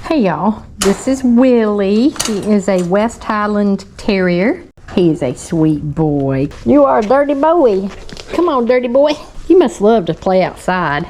Hey y'all, this is Willie. He is a West Highland Terrier. He is a sweet boy. You are a dirty boy. Come on, dirty boy. You must love to play outside.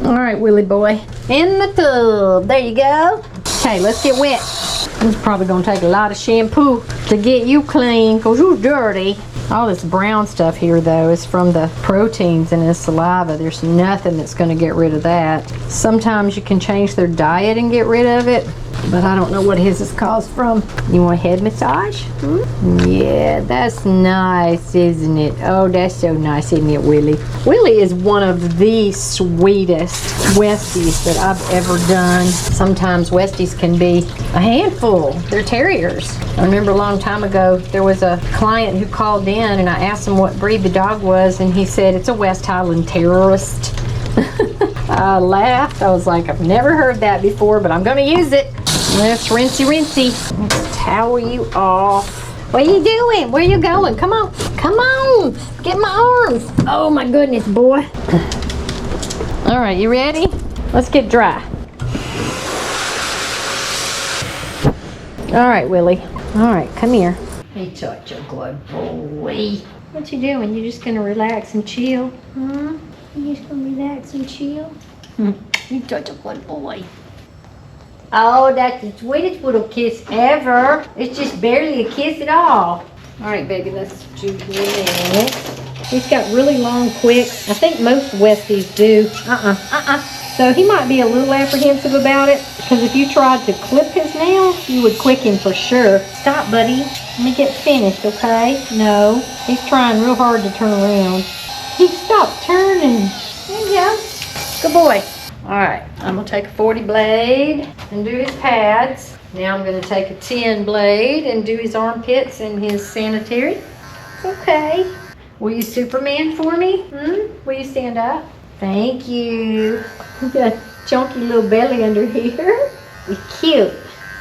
All right, Willie boy. In the tub. There you go. Okay, let's get wet. This is probably gonna take a lot of shampoo to get you clean because you're dirty. All this brown stuff here though is from the proteins in his saliva. There's nothing that's going to get rid of that. Sometimes you can change their diet and get rid of it, but I don't know what his is caused from. You want a head massage? Yeah, that's nice, isn't it? Oh, that's so nice, isn't it, Willie? Willie is one of the sweetest Westies that I've ever done. Sometimes Westies can be a handful. They're terriers. I remember a long time ago, there was a client who called in and I asked him what breed the dog was, and he said, it's a West Highland Terrorist. I laughed. I was like, I've never heard that before, but I'm going to use it. Let's rinsey. Let's towel you off. What are you doing? Where are you going? Come on. Come on. Get my arms. Oh my goodness, boy. All right, you ready? Let's get dry. All right, Willie. All right, come here. He's such a good boy. What you doing? You just gonna relax and chill? Huh? You just gonna relax and chill? You're such a good boy. Oh, that's the sweetest little kiss ever. It's just barely a kiss at all. All right, baby, let's do this. He's got really long quicks. I think most Westies do. So he might be a little apprehensive about it, because if you tried to clip his nails, you would quick him for sure. Stop, buddy. Let me get finished, okay? No. He's trying real hard to turn around. He stopped turning. There you go. Good boy. All right, I'm gonna take a 40 blade and do his pads. Now I'm gonna take a 10 blade and do his armpits and his sanitary. Okay. Will you Superman for me? Will you stand up? Thank you. You got a chunky little belly under here. He's cute.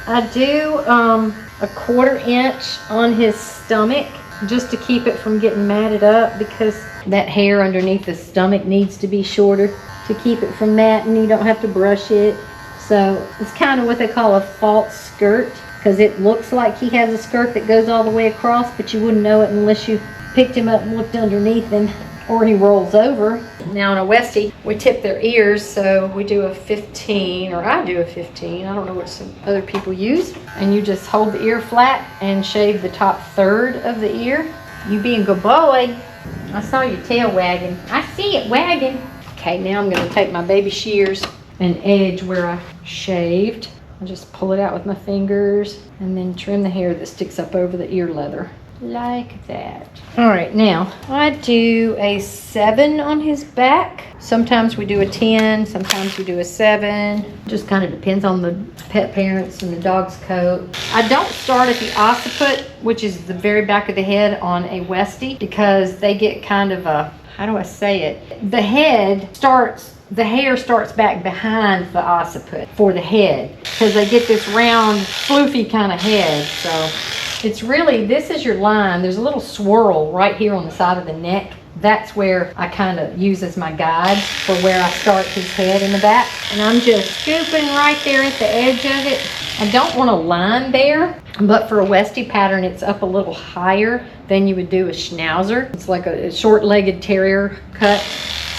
I do a 1/4 inch on his stomach just to keep it from getting matted up, because that hair underneath the stomach needs to be shorter to keep it from that, and you don't have to brush it. So it's kind of what they call a false skirt, because it looks like he has a skirt that goes all the way across, but you wouldn't know it unless you picked him up and looked underneath him, or he rolls over. Now in a Westie, we tip their ears, so we do a 15, or I do a 15. I don't know what some other people use. And you just hold the ear flat and shave the top third of the ear. You being a good boy. I saw your tail wagging. I see it wagging. Okay, now I'm gonna take my baby shears and edge where I shaved. I'll just pull it out with my fingers and then trim the hair that sticks up over the ear leather. Like that. All right, now I do a 7 on his back. Sometimes we do a 10, sometimes we do a 7. Just kind of depends on the pet parents and the dog's coat. I don't start at the occiput, which is the very back of the head on a Westie, because they get kind of a, how do I say it? The hair starts back behind the occiput for the head, because they get this round, floofy kind of head. So it's really, this is your line. There's a little swirl right here on the side of the neck. That's where I kind of use as my guide for where I start his head in the back. And I'm just scooping right there at the edge of it. I don't want a line there, but for a Westie pattern, it's up a little higher than you would do a Schnauzer. It's like a short-legged terrier cut.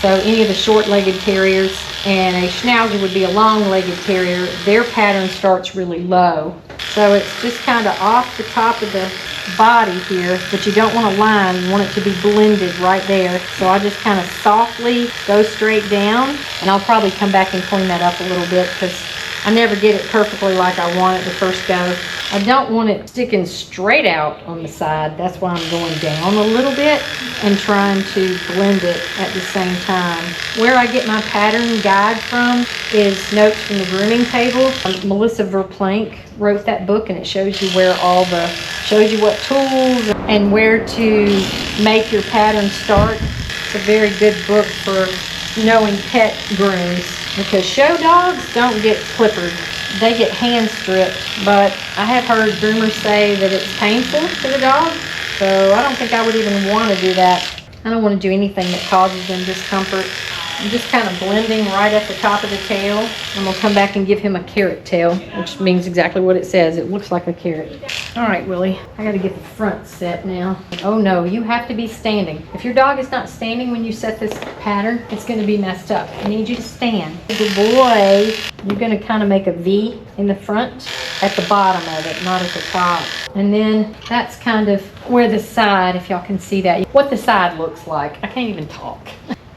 So any of the short-legged terriers, and a Schnauzer would be a long-legged terrier, their pattern starts really low. So it's just kind of off the top of the body here, but you don't want a line. You want it to be blended right there. So I just kind of softly go straight down, and I'll probably come back and clean that up a little bit, because I never get it perfectly like I want it the first go. I don't want it sticking straight out on the side. That's why I'm going down a little bit and trying to blend it at the same time. Where I get my pattern guide from is notes from the grooming table. Melissa Verplank wrote that book, and it shows you where shows you what tools and where to make your pattern start. It's a very good book for knowing pet grooms, because show dogs don't get clippered. They get hand stripped, but I have heard groomers say that it's painful for the dog, so I don't think I would even want to do that. I don't want to do anything that causes them discomfort. I'm just kind of blending right at the top of the tail. I'm gonna come back and give him a carrot tail, which means exactly what it says. It looks like a carrot. All right, Willie, I gotta get the front set now. Oh no, you have to be standing. If your dog is not standing when you set this pattern, it's gonna be messed up. I need you to stand. Good boy. You're gonna kind of make a V in the front at the bottom of it, not at the top. And then that's kind of where the side, if y'all can see that, what the side looks like. I can't even talk.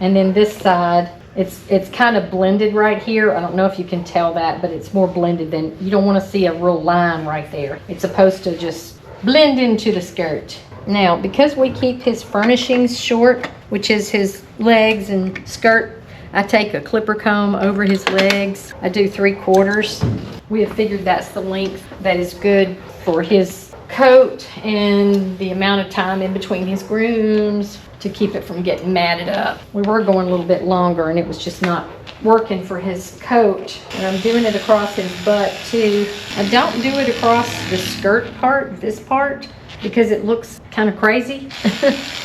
And then this side, it's kind of blended right here. I don't know if you can tell that, but it's more blended than, you don't want to see a real line right there. It's supposed to just blend into the skirt. Now, because we keep his furnishings short, which is his legs and skirt, I take a clipper comb over his legs. I do 3/4. We have figured that's the length that is good for his coat and the amount of time in between his grooms to keep it from getting matted up. We were going a little bit longer and it was just not working for his coat. And I'm doing it across his butt too. I don't do it across the skirt part, this part, because it looks kind of crazy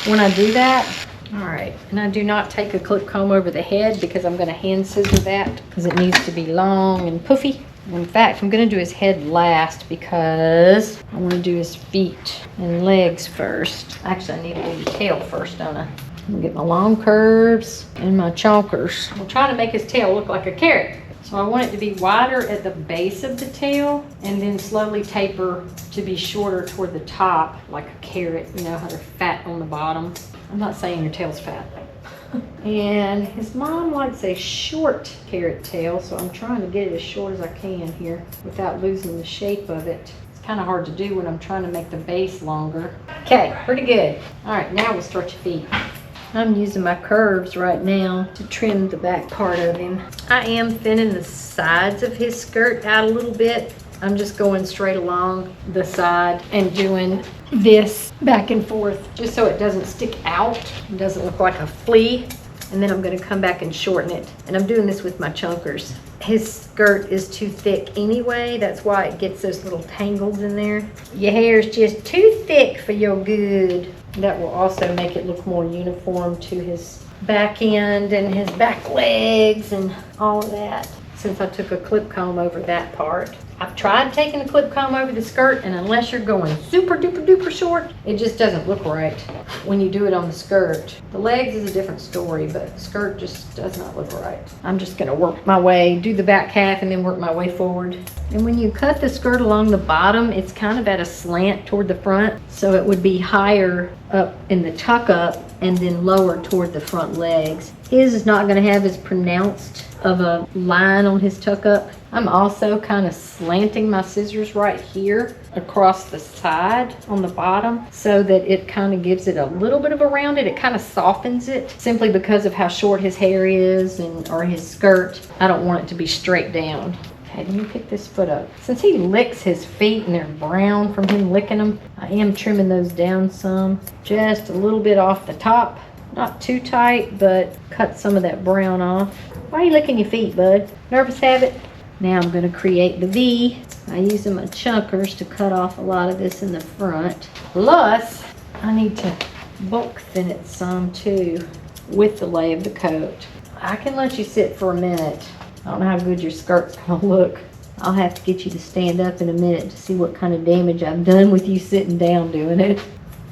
when I do that. All right, and I do not take a clip comb over the head because I'm gonna hand scissor that because it needs to be long and poofy. In fact, I'm gonna do his head last because I wanna do his feet and legs first. Actually, I need to do the tail first, don't I? I'm gonna get my long curves and my chonkers. I'm trying to make his tail look like a carrot. So I want it to be wider at the base of the tail and then slowly taper to be shorter toward the top, like a carrot. You know how they're fat on the bottom? I'm not saying your tail's fat. And his mom likes a short carrot tail, so I'm trying to get it as short as I can here without losing the shape of it. It's kind of hard to do when I'm trying to make the base longer. Okay, pretty good. All right, now we'll start your feet. I'm using my curves right now to trim the back part of him. I am thinning the sides of his skirt out a little bit. I'm just going straight along the side and doing this back and forth just so it doesn't stick out. It doesn't look like a flea. And then I'm going to come back and shorten it. And I'm doing this with my chunkers. His skirt is too thick anyway. That's why it gets those little tangles in there. Your hair is just too thick for your good. That will also make it look more uniform to his back end and his back legs and all of that. Since I took a clip comb over that part. I've tried taking a clip comb over the skirt, and unless you're going super duper duper short, it just doesn't look right when you do it on the skirt. The legs is a different story, but the skirt just does not look right. I'm just gonna work my way, do the back half and then work my way forward. And when you cut the skirt along the bottom, it's kind of at a slant toward the front, so it would be higher up in the tuck up and then lower toward the front legs. His is not gonna have as pronounced of a line on his tuck up. I'm also kind of slanting my scissors right here across the side on the bottom so that it kind of gives it a little bit of a rounded. It kind of softens it simply because of how short his hair is or his skirt. I don't want it to be straight down. Okay, let me pick this foot up. Since he licks his feet and they're brown from him licking them, I am trimming those down some, just a little bit off the top. Not too tight, but cut some of that brown off. Why are you licking your feet, bud? Nervous habit? Now I'm going to create the V. I'm using my chunkers to cut off a lot of this in the front. Plus, I need to bulk thin it some too with the lay of the coat. I can let you sit for a minute. I don't know how good your skirt's going to look. I'll have to get you to stand up in a minute to see what kind of damage I've done with you sitting down doing it.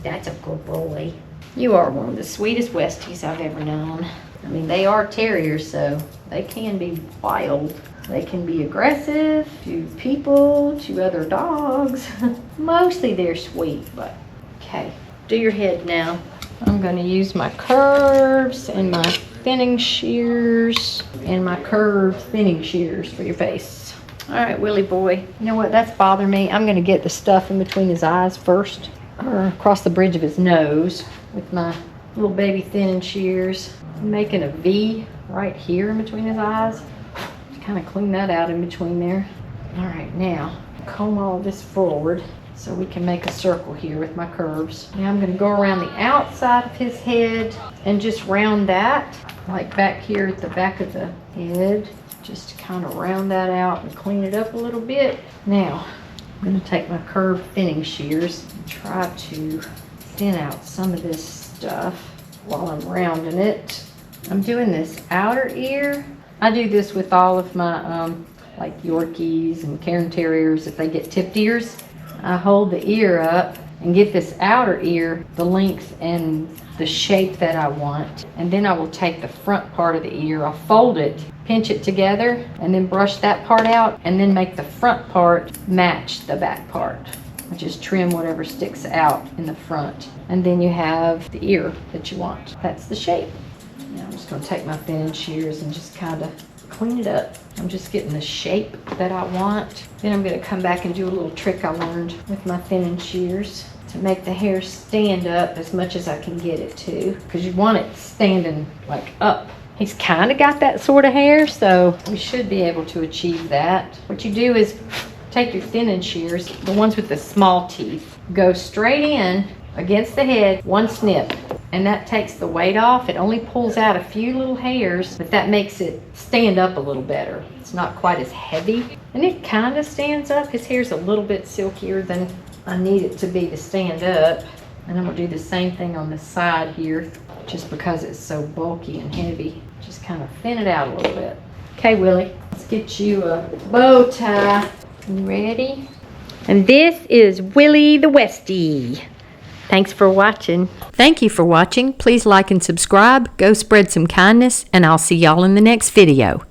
That's a good boy. You are one of the sweetest Westies I've ever known. I mean, they are terriers, so they can be wild. They can be aggressive to people, to other dogs. Mostly they're sweet, but okay. Do your head now. I'm going to use my curves and my thinning shears and my curved thinning shears for your face. All right, Willie boy. You know what? That's bothering me. I'm going to get the stuff in between his eyes first, or across the bridge of his nose with my little baby thinning shears. I'm making a V right here in between his eyes. Kind of clean that out in between there. All right, now comb all this forward so we can make a circle here with my curves. Now I'm going to go around the outside of his head and just round that, like back here at the back of the head, just to kind of round that out and clean it up a little bit. Now I'm going to take my curved thinning shears and try to thin out some of this stuff while I'm rounding it. I'm doing this outer ear. I do this with all of my like Yorkies and Cairn Terriers if they get tipped ears. I hold the ear up and get this outer ear the length and the shape that I want. And then I will take the front part of the ear, I'll fold it, pinch it together, and then brush that part out, and then make the front part match the back part. I just trim whatever sticks out in the front. And then you have the ear that you want. That's the shape. Now I'm just gonna take my thinning shears and just kind of clean it up. I'm just getting the shape that I want. Then I'm gonna come back and do a little trick I learned with my thinning shears to make the hair stand up as much as I can get it to, because you want it standing like up. He's kind of got that sort of hair, so we should be able to achieve that. What you do is take your thinning shears, the ones with the small teeth, go straight in against the head, one snip, and that takes the weight off. It only pulls out a few little hairs, but that makes it stand up a little better. It's not quite as heavy, and it kind of stands up. His hair's a little bit silkier than I need it to be to stand up. And I'm gonna do the same thing on the side here, just because it's so bulky and heavy. Just kind of thin it out a little bit. Okay, Willie, let's get you a bow tie. You ready? And this is Willie the Westie. Thanks for watching. Thank you for watching. Please like and subscribe. Go spread some kindness, and I'll see y'all in the next video.